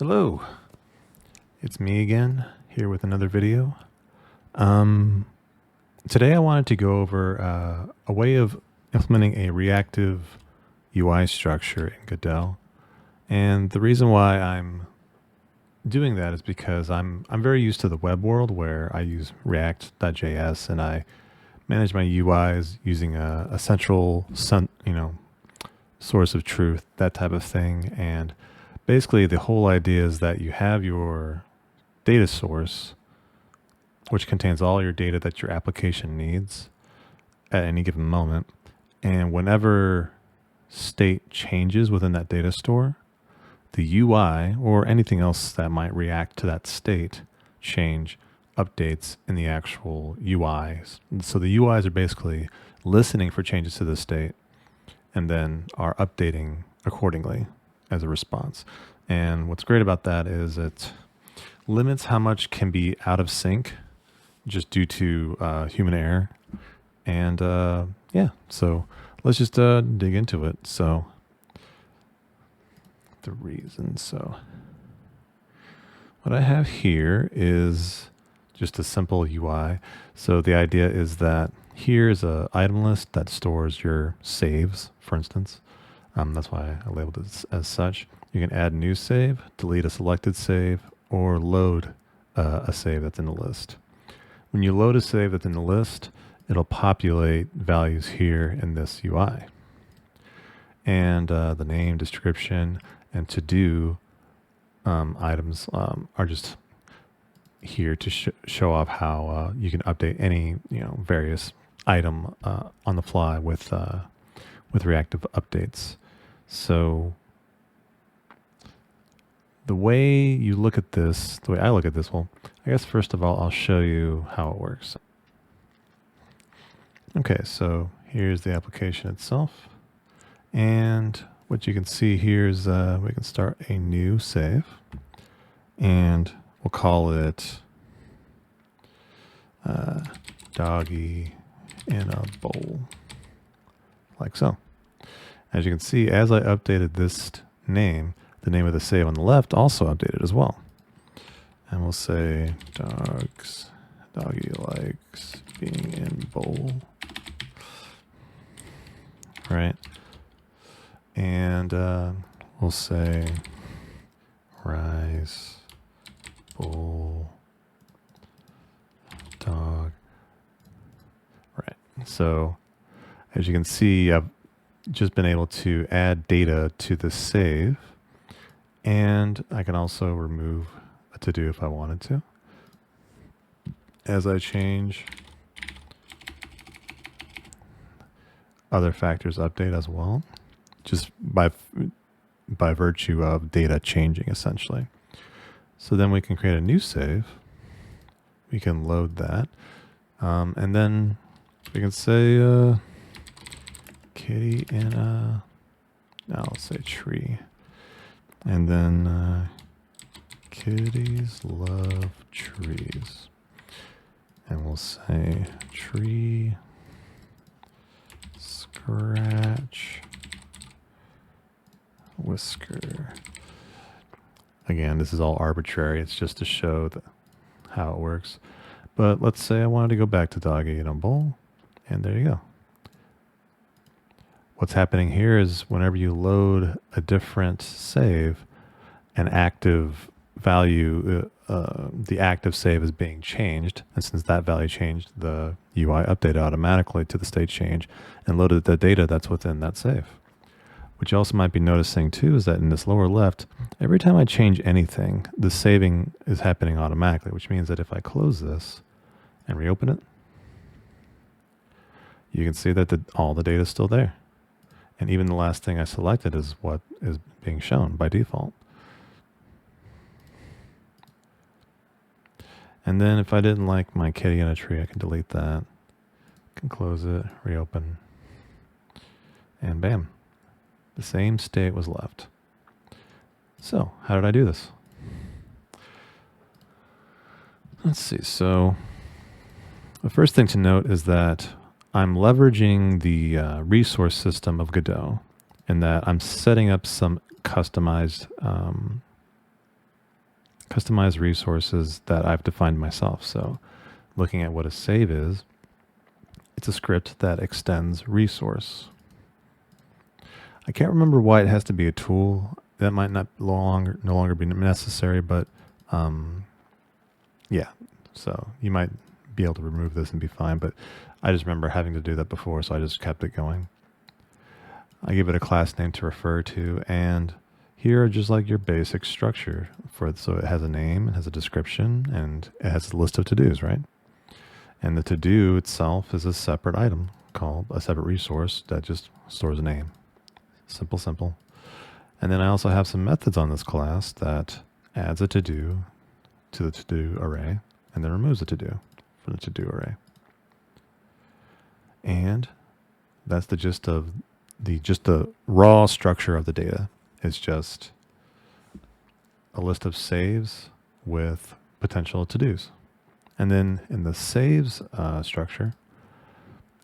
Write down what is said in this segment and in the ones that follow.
Hello, it's me again, here with another video. Um, Today I wanted to go over a way of implementing a reactive UI structure in Godot. And the reason why I'm doing that is because I'm very used to the web world where I use React.js and I manage my UIs using a central source of truth, that type of thing. And basically the whole idea is that you have your data source, which contains all your data that your application needs at any given moment. And whenever state changes within that data store, the UI or anything else that might react to that state change updates in the actual UIs. And so the UIs are basically listening for changes to the state and then are updating accordingly as a response. And what's great about that is it limits how much can be out of sync just due to human error. And yeah, so let's just dig into it. So the reason, so what I have here is just a simple UI. So the idea is that here is a item list that stores your saves, for instance. That's why I labeled it as such. You can add new save, delete a selected save, or load a save that's in the list. When you load a save that's in the list, it'll populate values here in this UI. And the name, description, and to-do items are just here to show off how you can update any various item on the fly with reactive updates. So the way you look at this, the way I look at this, well, I guess first of all, I'll show you how it works. Okay, so here's the application itself. And what you can see here is we can start a new save. And we'll call it doggy in a bowl, like so. As you can see, as I updated this name, the name of the save on the left also updated as well. And we'll say doggy likes being in bowl, right? And we'll say rice, bowl, dog, right? So as you can see, I've just been able to add data to the save, and I can also remove a to-do if I wanted to. As I change, other factors update as well, just by virtue of data changing essentially. So then we can create a new save. We can load that, and then we can say kitty in a, now let's say tree, and then kitties love trees, and we'll say tree scratch whisker. Again, this is all arbitrary. It's just to show how it works. But let's say I wanted to go back to doggy in a bowl, and there you go. What's happening here is whenever you load a different save, an active value, the active save is being changed. And since that value changed, the UI updated automatically to the state change and loaded the data that's within that save. What you also might be noticing too is that in this lower left, every time I change anything, the saving is happening automatically, which means that if I close this and reopen it, you can see that all the data is still there. And even the last thing I selected is what is being shown by default. And then if I didn't like my kitty in a tree, I can delete that, can close it, reopen, and bam, the same state was left. So how did I do this? Let's see. So the first thing to note is that I'm leveraging the resource system of Godot in that I'm setting up some customized customize resources that I've defined myself. So looking at what a save is, it's a script that extends resource. I can't remember why it has to be a tool. That might not no longer be necessary, but yeah. So you might be able to remove this and be fine, but I just remember having to do that before, so I just kept it going. I give it a class name to refer to, and here are just like your basic structure for it. So it has a name, it has a description, and it has a list of to-dos, right? And the to-do itself is a separate item called a separate resource that just stores a name. Simple, simple. And then I also have some methods on this class that adds a to-do to the to-do array and then removes a to-do from the to-do array. And that's the gist of the raw structure of the data. It's just a list of saves with potential to-dos. And then in the saves structure,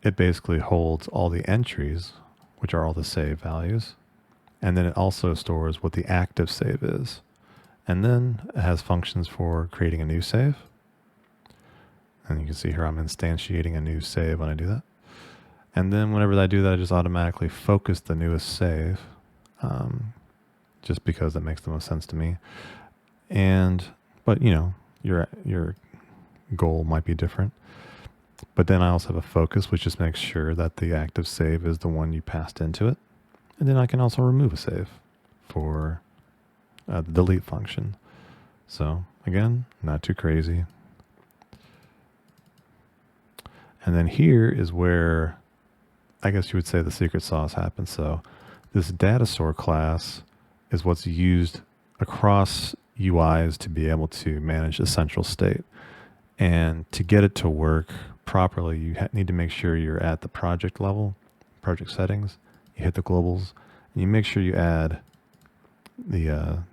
it basically holds all the entries, which are all the save values. And then it also stores what the active save is. And then it has functions for creating a new save. And you can see here I'm instantiating a new save when I do that. And then whenever I do that, I just automatically focus the newest save, just because that makes the most sense to me. But you know, your goal might be different. But then I also have a focus, which just makes sure that the active save is the one you passed into it. And then I can also remove a save for the delete function. So again, not too crazy. And then here is where I guess you would say the secret sauce happens. So this data store class is what's used across UIs to be able to manage a central state. And to get it to work properly, you need to make sure you're at the project level, project settings, you hit the globals, and you make sure you add the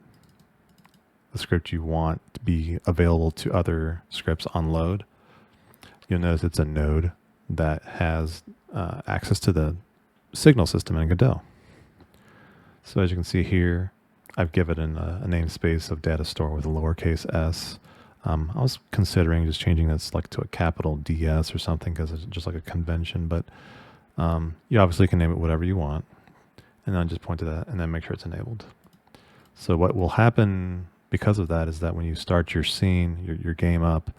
script you want to be available to other scripts on load. You'll notice it's a node that has access to the signal system in Godot. So as you can see here, I've given a namespace of data store with a lowercase s. I was considering just changing this like to a capital DS or something because it's just like a convention, but you obviously can name it whatever you want. And then just point to that and then make sure it's enabled. So what will happen because of that is that when you start your scene, your game up,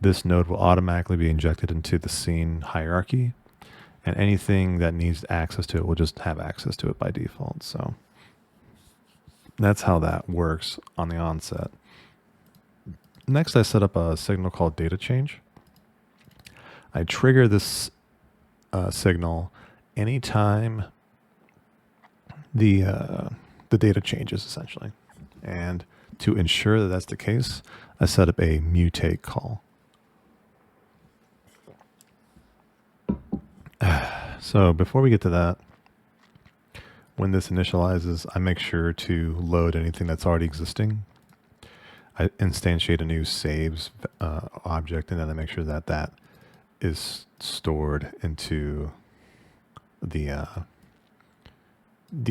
this node will automatically be injected into the scene hierarchy, and anything that needs access to it will just have access to it by default. So that's how that works on the onset. Next, I set up a signal called data change. I trigger this signal anytime the data changes, essentially. And to ensure that that's the case, I set up a mutate call. So before we get to that, when this initializes, I make sure to load anything that's already existing. I instantiate a new saves object, and then I make sure that that is stored into the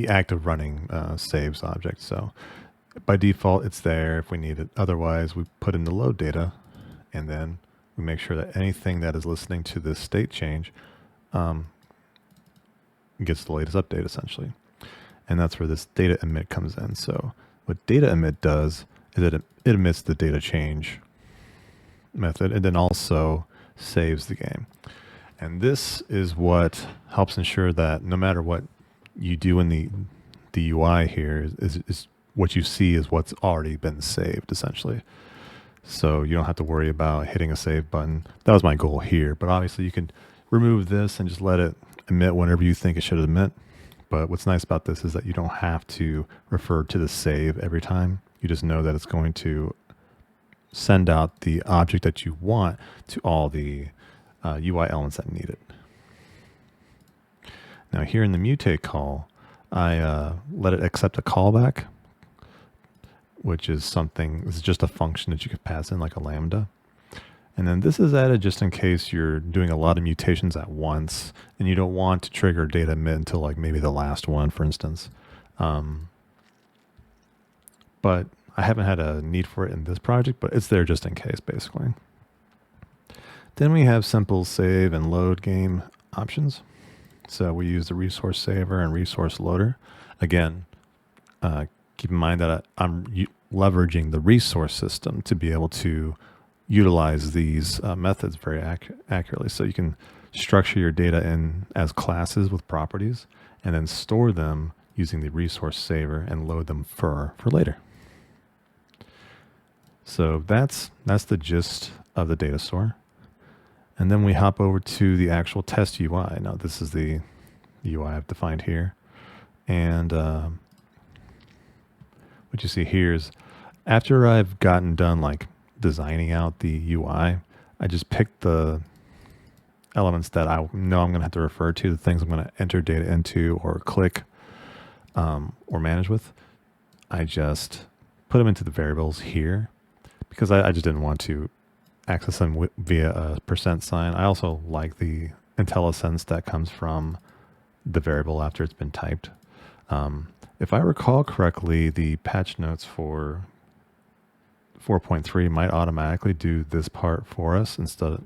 active running saves object. So by default, it's there if we need it. Otherwise, we put in the load data, and then we make sure that anything that is listening to this state change gets the latest update, essentially. And that's where this data emit comes in. So what data emit does is it emits the data change method and then also saves the game. And this is what helps ensure that no matter what you do in the UI here is what you see is what's already been saved, essentially. So you don't have to worry about hitting a save button. That was my goal here, but obviously you can remove this and just let it emit whenever you think it should emit. But what's nice about this is that you don't have to refer to the save every time. You just know that it's going to send out the object that you want to all the UI elements that need it. Now here in the mutate call, I let it accept a callback, which is something, this is just a function that you could pass in like a lambda. And then this is added just in case you're doing a lot of mutations at once and you don't want to trigger data emit until like maybe the last one, for instance. But I haven't had a need for it in this project, but it's there just in case, basically. Then we have simple save and load game options. So we use the resource saver and resource loader. Again, keep in mind that I'm leveraging the resource system to be able to utilize these methods very accurately. So you can structure your data in as classes with properties and then store them using the resource saver and load them for later. So that's the gist of the data store. And then we hop over to the actual test UI. Now this is the UI I've defined here. And what you see here is after I've gotten done like designing out the UI, I just picked the elements that I know I'm going to have to refer to, the things I'm going to enter data into or click or manage with. I just put them into the variables here because I just didn't want to access them via a %sign. I also like the IntelliSense that comes from the variable after it's been typed. If I recall correctly, the patch notes for 4.3 might automatically do this part for us instead of,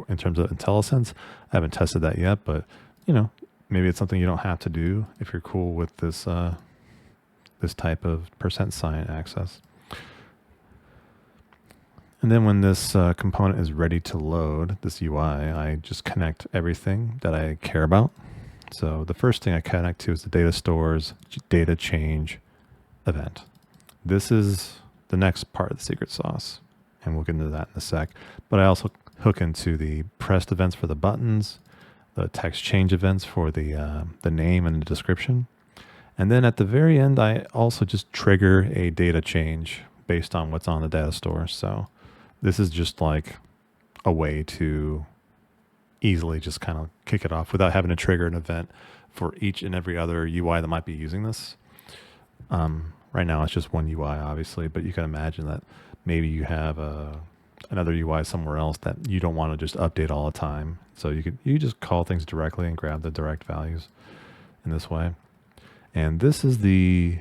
in terms of IntelliSense. I haven't tested that yet, but maybe it's something you don't have to do if you're cool with this this type of %sign access. And then when this component is ready to load, this UI, I just connect everything that I care about. So the first thing I connect to is the data store's data change event. This is the next part of the secret sauce, and we'll get into that in a sec. But I also hook into the pressed events for the buttons, the text change events for the name and the description. And then at the very end, I also just trigger a data change based on what's on the data store. So this is just like a way to easily just kind of kick it off without having to trigger an event for each and every other UI that might be using this. Right now it's just one UI, obviously, but you can imagine that maybe you have another UI somewhere else that you don't want to just update all the time. So you just call things directly and grab the direct values in this way. And this is the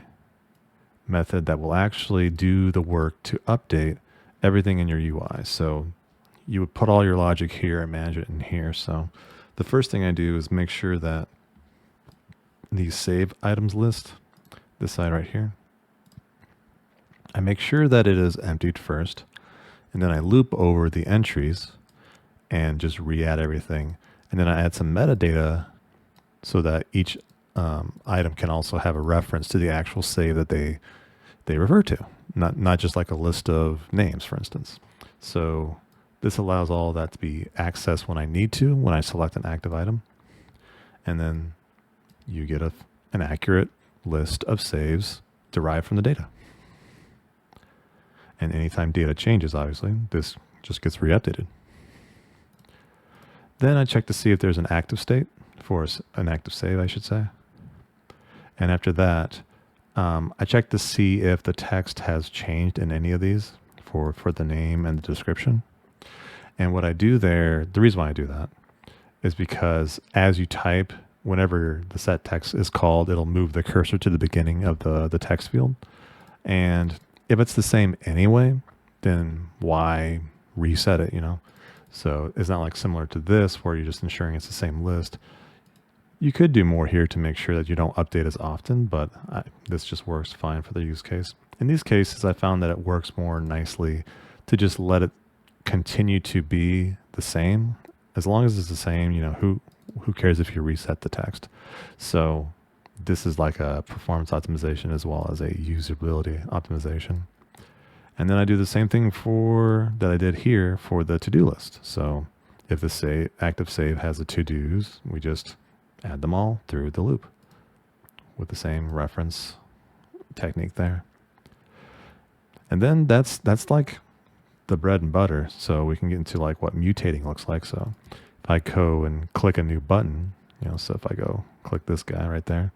method that will actually do the work to update everything in your UI. So you would put all your logic here and manage it in here. So the first thing I do is make sure that the save items list, this side right here, I make sure that it is emptied first, and then I loop over the entries and just re-add everything. And then I add some metadata so that each item can also have a reference to the actual save that they refer to, not just like a list of names, for instance. So this allows all that to be accessed when I need to, when I select an active item. And then you get an accurate list of saves derived from the data. And anytime data changes, obviously, this just gets re-updated. Then I check to see if there's an active state for an active save, I should say. And after that, I check to see if the text has changed in any of these for the name and the description. And what I do there, the reason why I do that is because as you type, whenever the set text is called, it'll move the cursor to the beginning of the text field. And if it's the same anyway, then why reset it, So it's not like similar to this where you're just ensuring it's the same list. You could do more here to make sure that you don't update as often, but this just works fine for the use case. In these cases, I found that it works more nicely to just let it continue to be the same. As long as it's the same, who cares if you reset the text? So this is like a performance optimization as well as a usability optimization. And then I do the same thing that I did here for the to-do list. So if the active save has the to-dos, we just add them all through the loop with the same reference technique there. And then that's like the bread and butter. So we can get into like what mutating looks like. So if I go and click a new button, so if I go click this guy right there,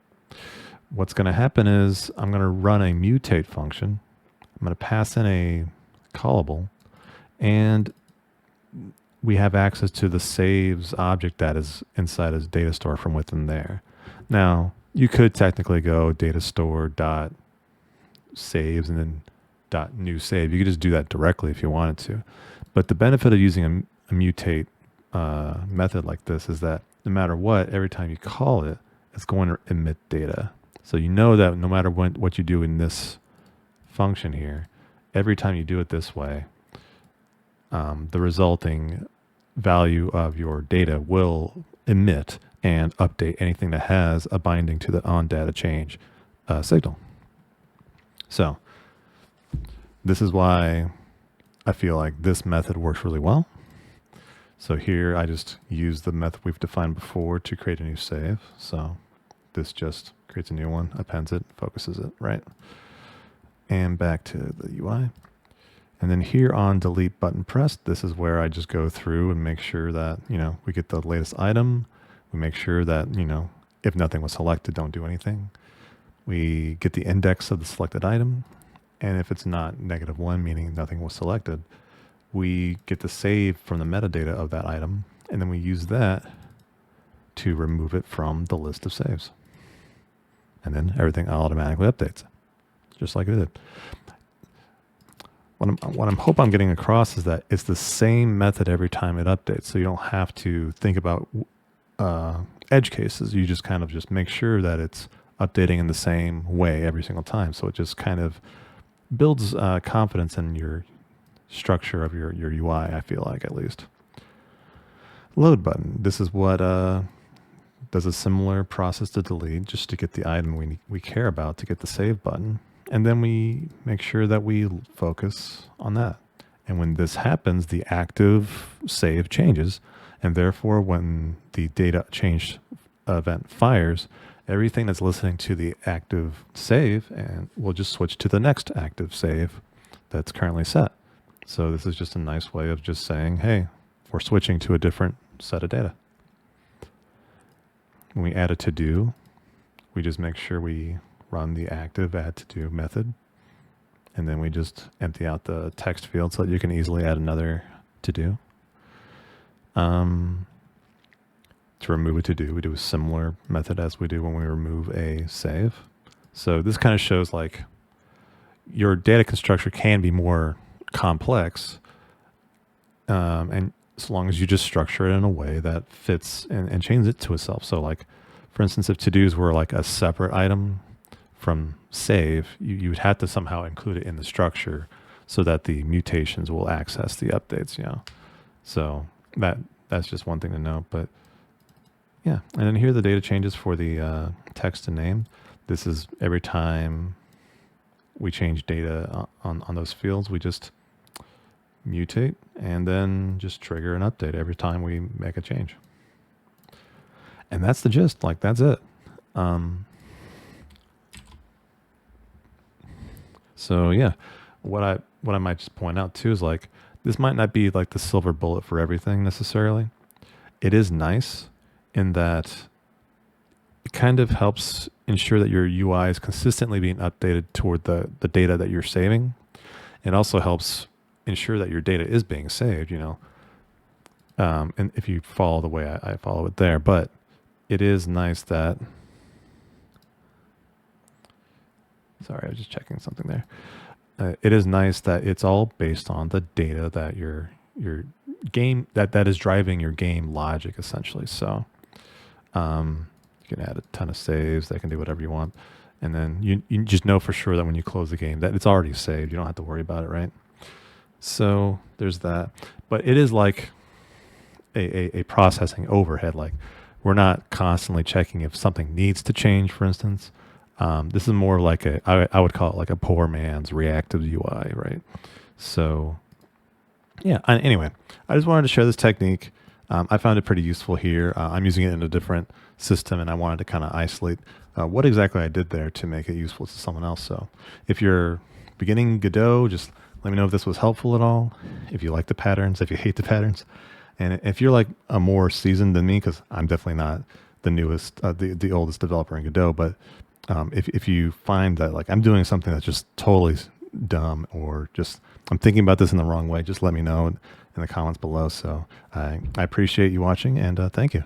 what's going to happen is I'm going to run a mutate function. I'm going to pass in a callable, and we have access to the saves object that is inside his data store from within there. Now, you could technically go data store dot saves and then dot new save. You could just do that directly if you wanted to. But the benefit of using a mutate method like this is that no matter what, every time you call it, it's going to emit data. So you know that no matter what you do in this function here, every time you do it this way, the resulting value of your data will emit and update anything that has a binding to the onDataChange signal. So this is why I feel like this method works really well. So here I just use the method we've defined before to create a new save. So this just creates a new one, appends it, focuses it, right? And back to the UI. And then here on delete button pressed, this is where I just go through and make sure that, we get the latest item. We make sure that, if nothing was selected, don't do anything. We get the index of the selected item. And if it's not -1, meaning nothing was selected, we get the save from the metadata of that item. And then we use that to remove it from the list of saves. And then everything automatically updates, just like it did. What I'm hoping I'm getting across is that it's the same method every time it updates. So you don't have to think about edge cases. You just kind of just make sure that it's updating in the same way every single time. So it just kind of builds confidence in your structure of your UI, I feel like, at least. Load button. This is what does a similar process to delete, just to get the item we care about, to get the save button. And then we make sure that we focus on that. And when this happens, the active save changes. And therefore, when the data change event fires, everything that's listening to the active save and will just switch to the next active save that's currently set. So this is just a nice way of just saying, hey, we're switching to a different set of data. When we add a to-do, we just make sure we run the active add to-do method. And then we just empty out the text field so that you can easily add another to-do. To remove a to-do, we do a similar method as we do when we remove a save. So this kind of shows like your data construction can be more complex, and as long as you just structure it in a way that fits and changes it to itself. So like, for instance, if to-dos were like a separate item from save, you would have to somehow include it in the structure so that the mutations will access the updates, So that's just one thing to note, but yeah. And then here are the data changes for the text and name. This is every time we change data on those fields, we just mutate and then just trigger an update every time we make a change. And that's the gist, like that's it. So yeah, what I might just point out too is like, this might not be like the silver bullet for everything necessarily. It is nice in that it kind of helps ensure that your UI is consistently being updated toward the data that you're saving. It also helps ensure that your data is being saved, and if you follow the way I follow it there. But it is nice that, sorry, I was just checking something there. It is nice that it's all based on the data that your game that is driving your game logic, essentially. So you can add a ton of saves that can do whatever you want, and then you just know for sure that when you close the game that it's already saved. You don't have to worry about it, right? So there's that. But it is like a processing overhead. Like we're not constantly checking if something needs to change, for instance. This is more like I would call it like a poor man's reactive UI, right? So yeah, anyway, I just wanted to share this technique. I found it pretty useful here. I'm using it in a different system, and I wanted to kind of isolate what exactly I did there to make it useful to someone else. So if you're beginning Godot, just let me know if this was helpful at all, if you like the patterns, if you hate the patterns. And if you're like a more seasoned than me, because I'm definitely not the newest, the oldest developer in Godot, but if you find that like I'm doing something that's just totally dumb, or just I'm thinking about this in the wrong way, just let me know in the comments below. So I appreciate you watching, and thank you.